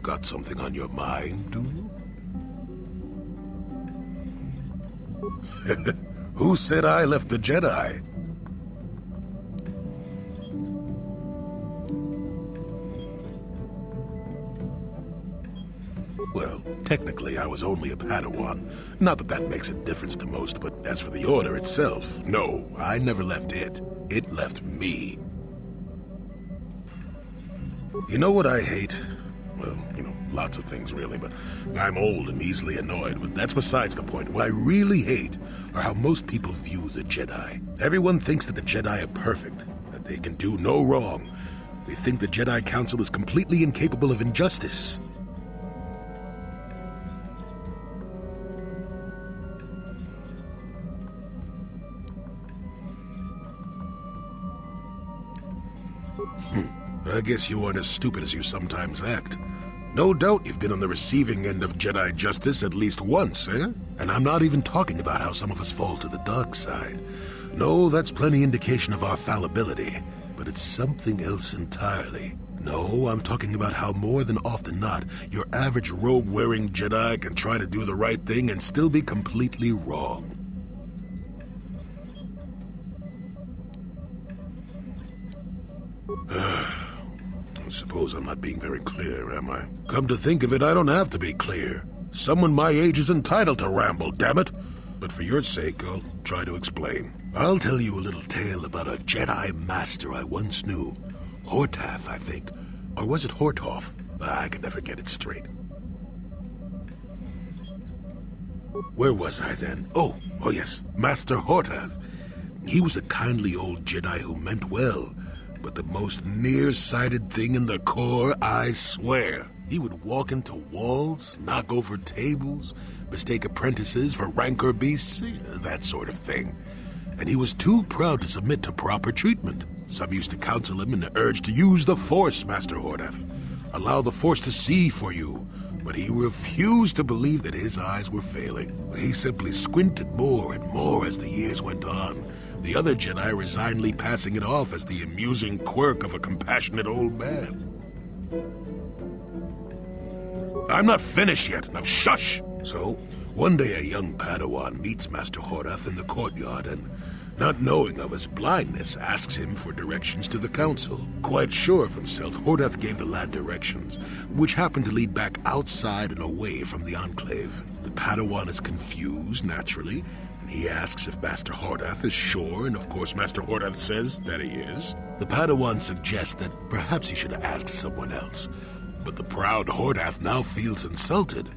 Got something on your mind, do you? Who said I left the Jedi? Well, technically I was only a Padawan. Not that that makes a difference to most, but as for the Order itself, no, I never left it. It left me. You know what I hate? Well, lots of things really, but I'm old and easily annoyed, but that's besides the point. What I really hate are how most people view the Jedi. Everyone thinks that the Jedi are perfect, that they can do no wrong. They think the Jedi Council is completely incapable of injustice. I guess you aren't as stupid as you sometimes act. No doubt you've been on the receiving end of Jedi justice at least once, eh? And I'm not even talking about how some of us fall to the dark side. No, that's plenty indication of our fallibility, but it's something else entirely. No, I'm talking about how more than often not, your average robe-wearing Jedi can try to do the right thing and still be completely wrong. I suppose I'm not being very clear, am I? Come to think of it, I don't have to be clear. Someone my age is entitled to ramble, damn it. But for your sake, I'll try to explain. I'll tell you a little tale about a Jedi master I once knew. Hortath, I think. Or was it Hortoth? I can never get it straight. Where was I then? Oh yes, Master Hortath. He was a kindly old Jedi who meant well. But the most nearsighted thing in the Corps, I swear. He would walk into walls, knock over tables, mistake apprentices for rancor beasts, that sort of thing. And he was too proud to submit to proper treatment. Some used to counsel him in the urge to use the Force, Master Hortath. Allow the Force to see for you. But he refused to believe that his eyes were failing. He simply squinted more and more as the years went on. The other Jedi resignedly passing it off as the amusing quirk of a compassionate old man. I'm not finished yet. Now shush! So, one day a young Padawan meets Master Hortath in the courtyard and, not knowing of his blindness, asks him for directions to the council. Quite sure of himself, Hortath gave the lad directions, which happened to lead back outside and away from the Enclave. The Padawan is confused, naturally. He asks if Master Hortath is sure, and of course Master Hortath says that he is. The Padawan suggests that perhaps he should ask someone else, but the proud Hortath now feels insulted.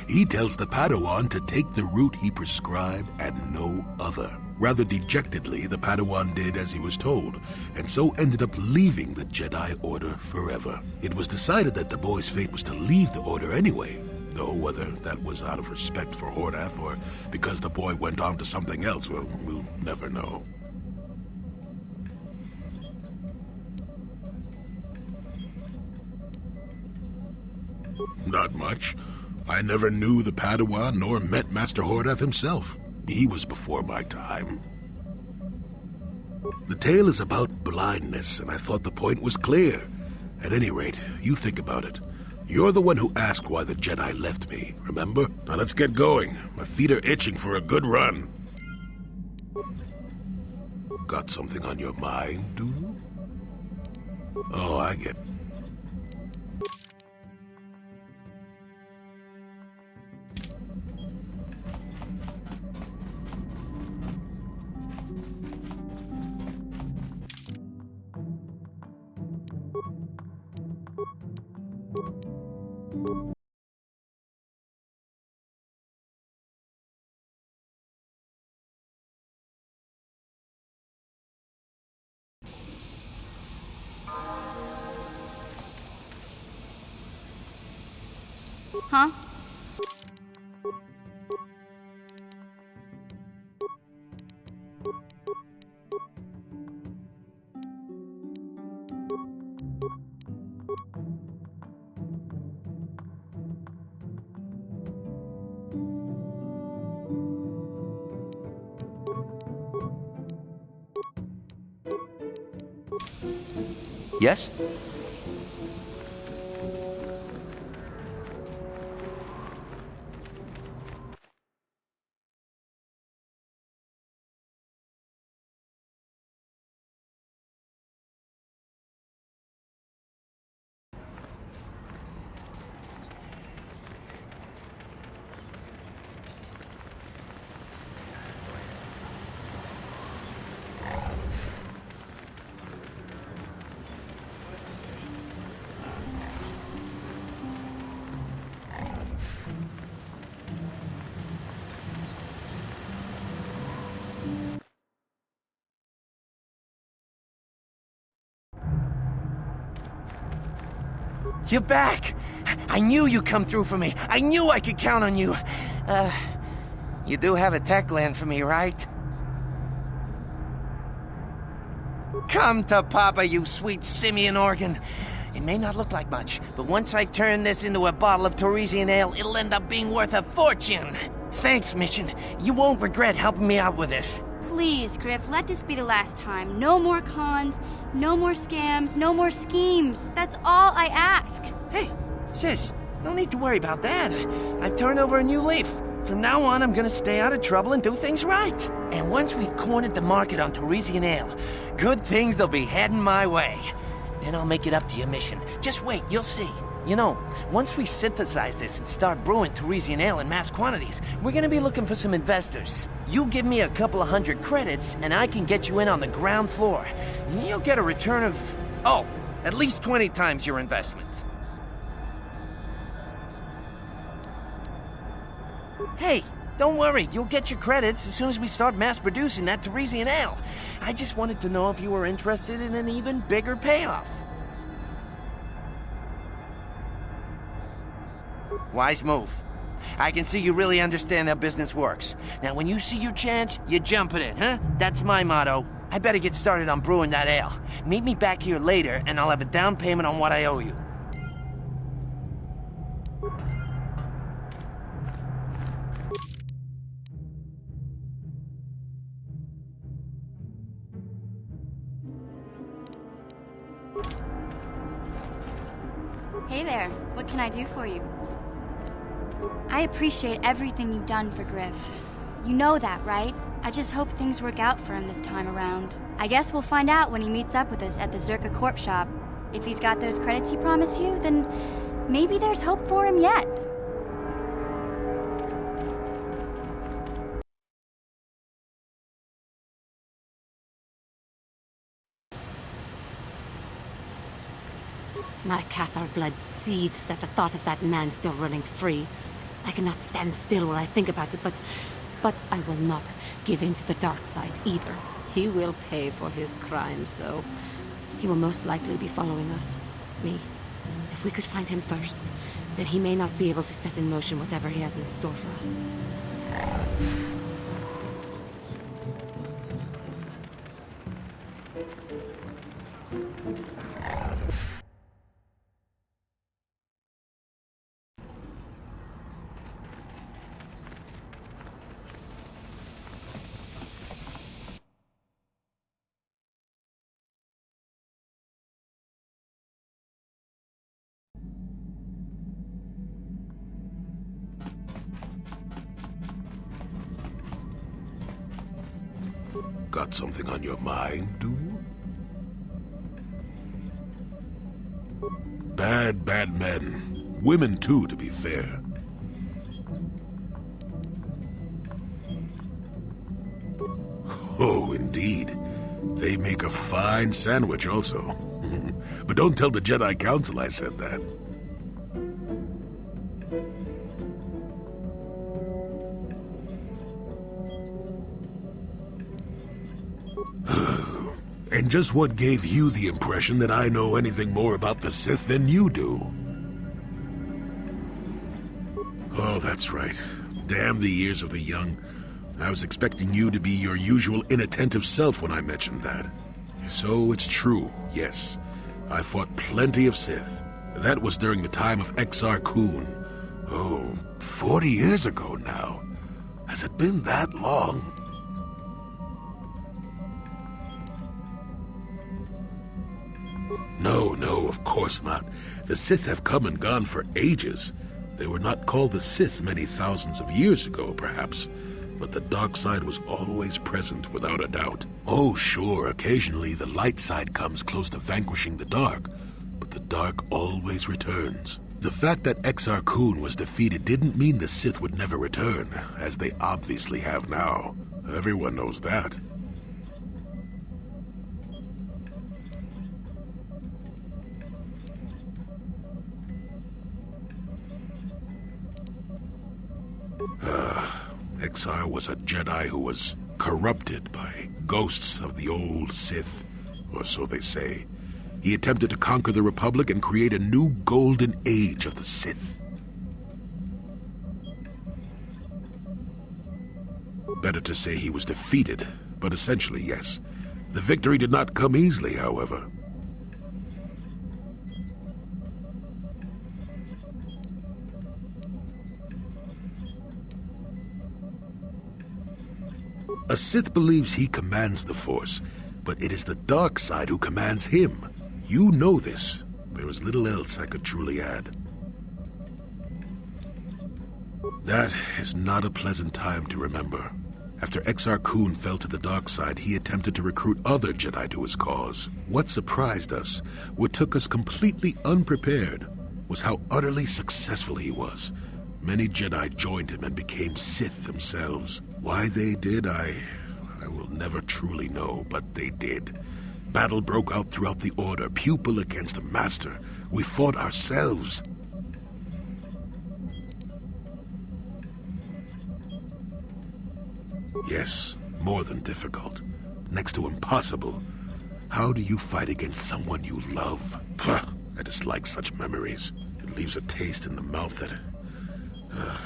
He tells the Padawan to take the route he prescribed and no other. Rather dejectedly, the Padawan did as he was told, and so ended up leaving the Jedi Order forever. It was decided that the boy's fate was to leave the Order anyway. Though whether that was out of respect for Hortath or because the boy went on to something else, well, we'll never know. Not much. I never knew the Padawan nor met Master Hortath himself. He was before my time. The tale is about blindness, and I thought the point was clear. At any rate, you think about it. You're the one who asked why the Jedi left me, remember? Now let's get going. My feet are itching for a good run. Got something on your mind, do you? Oh, I get... Huh? Yes? You're back! I knew you'd come through for me. I knew I could count on you. You do have a tech land for me, right? Come to Papa, you sweet simian organ. It may not look like much, but once I turn this into a bottle of Torresian ale, it'll end up being worth a fortune. Thanks, Mission. You won't regret helping me out with this. Please, Griff, let this be the last time. No more cons, no more scams, no more schemes. That's all I ask. Hey, sis, no need to worry about that. I've turned over a new leaf. From now on, I'm gonna stay out of trouble and do things right. And once we've cornered the market on Torresian ale, good things will be heading my way. Then I'll make it up to your Mission. Just wait, you'll see. You know, once we synthesize this and start brewing Torresian ale in mass quantities, we're gonna be looking for some investors. You give me a couple of 100 credits, and I can get you in on the ground floor. You'll get a return of, oh, at least 20 times your investment. Hey, don't worry, you'll get your credits as soon as we start mass producing that Torresian ale. I just wanted to know if you were interested in an even bigger payoff. Wise move. I can see you really understand how business works. Now, when you see your chance, you jump at it, huh? That's my motto. I better get started on brewing that ale. Meet me back here later, and I'll have a down payment on what I owe you. Hey there, what can I do for you? I appreciate everything you've done for Griff. You know that, right? I just hope things work out for him this time around. I guess we'll find out when he meets up with us at the Zerka Corp shop. If he's got those credits he promised you, then maybe there's hope for him yet. My Cathar blood seethes at the thought of that man still running free. I cannot stand still while I think about it, but I will not give in to the dark side either. He will pay for his crimes, though. He will most likely be following us. Me. If we could find him first, then he may not be able to set in motion whatever he has in store for us. Got something on your mind, dude? Bad men. Women, too, to be fair. Oh, indeed. They make a fine sandwich, also. But don't tell the Jedi Council I said that. And just what gave you the impression that I know anything more about the Sith than you do? Oh, that's right. Damn the years of the young. I was expecting you to be your usual inattentive self when I mentioned that. So it's true, yes. I fought plenty of Sith. That was during the time of Exar Kun. Oh, 40 years ago now. Has it been that long? No, of course not. The Sith have come and gone for ages. They were not called the Sith many thousands of years ago, perhaps. But the dark side was always present, without a doubt. Oh, sure, occasionally the light side comes close to vanquishing the dark. But the dark always returns. The fact that Exar Kun was defeated didn't mean the Sith would never return, as they obviously have now. Everyone knows that. Exar was a Jedi who was corrupted by ghosts of the old Sith, or so they say. He attempted to conquer the Republic and create a new golden age of the Sith. Better to say he was defeated, but essentially, yes. The victory did not come easily, however. A Sith believes he commands the Force, but it is the dark side who commands him. You know this. There is little else I could truly add. That is not a pleasant time to remember. After Exar Kun fell to the dark side, he attempted to recruit other Jedi to his cause. What surprised us, what took us completely unprepared, was how utterly successful he was. Many Jedi joined him and became Sith themselves. Why they did, I will never truly know, but they did. Battle broke out throughout the Order, pupil against master. We fought ourselves. Yes, more than difficult. Next to impossible. How do you fight against someone you love? Pah, I dislike such memories. It leaves a taste in the mouth that...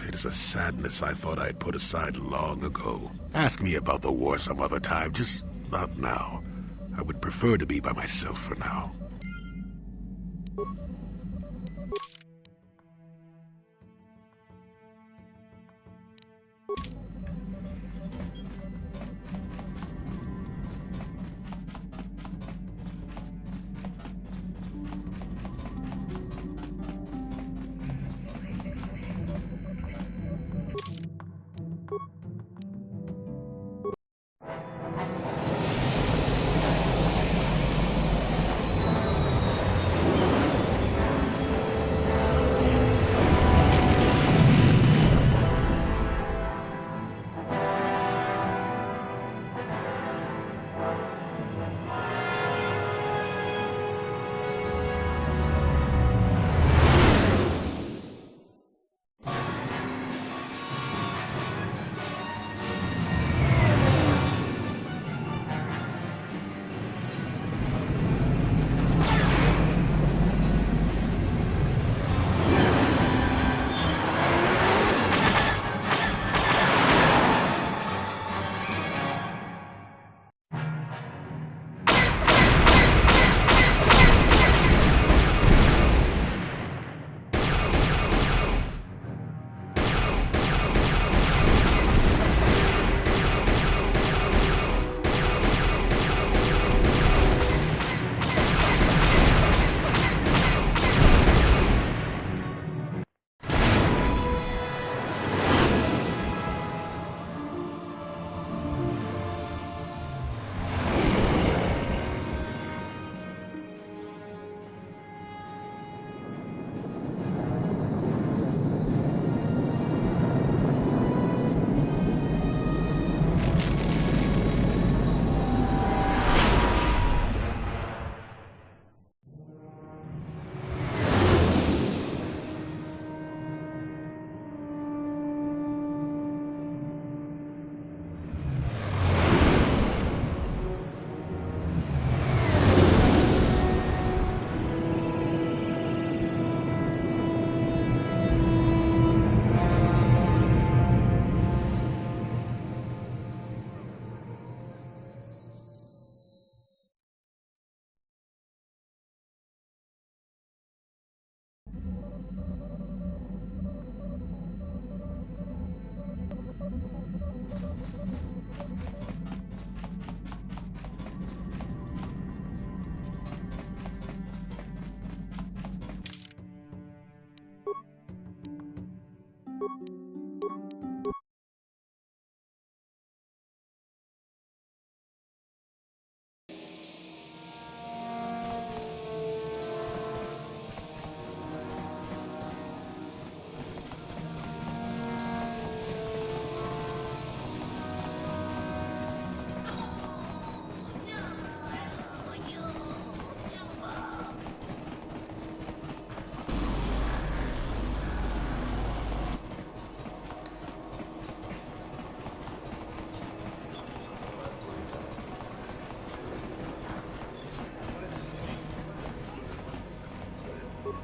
it is a sadness I thought I'd put aside long ago. Ask me about the war some other time, just not now. I would prefer to be by myself for now.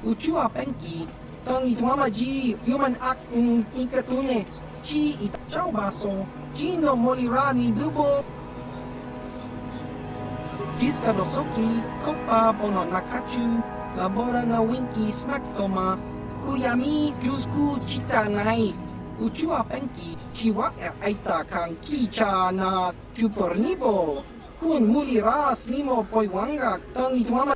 Uchua penki, tong ituamaji, human act in ikatune, chi itachau baso, chino molirani bubo. Jiskadosoki, kopa bono nakachu, labora na winki smaktoma, kuyami jusku chitanai. Uchua penki, chiwa aita kang kicha na chupornibo. Kun muliras limo poiwanga, tong ituama.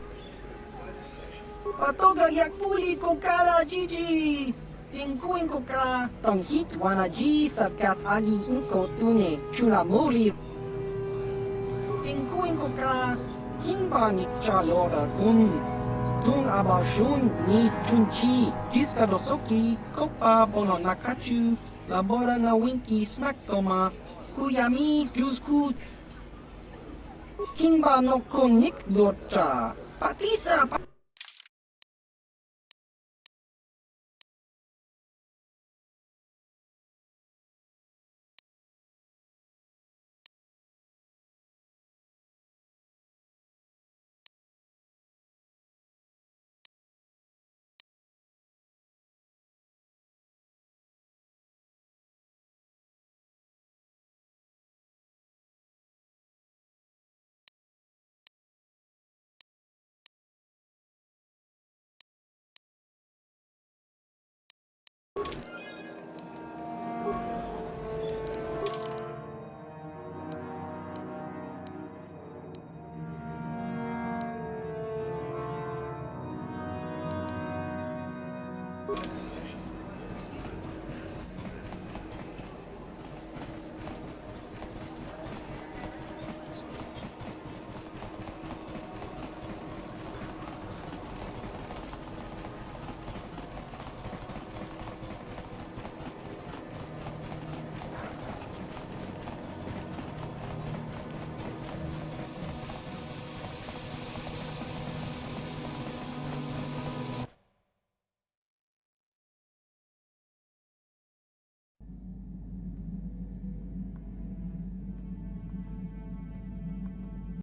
Patoga yak fuli ko kala Gigi! Tingkuin ko ka, tong hitwana G sapkat agi inko tune, chuna muli. Tingkuin ko ka, kinba ni chalora kun. Tung abaw shun ni chunchi, jiskadosoki, kopa bono nakachu, labora na winki smaktoma, kuyami jusku. Kinba no konik docha, patisa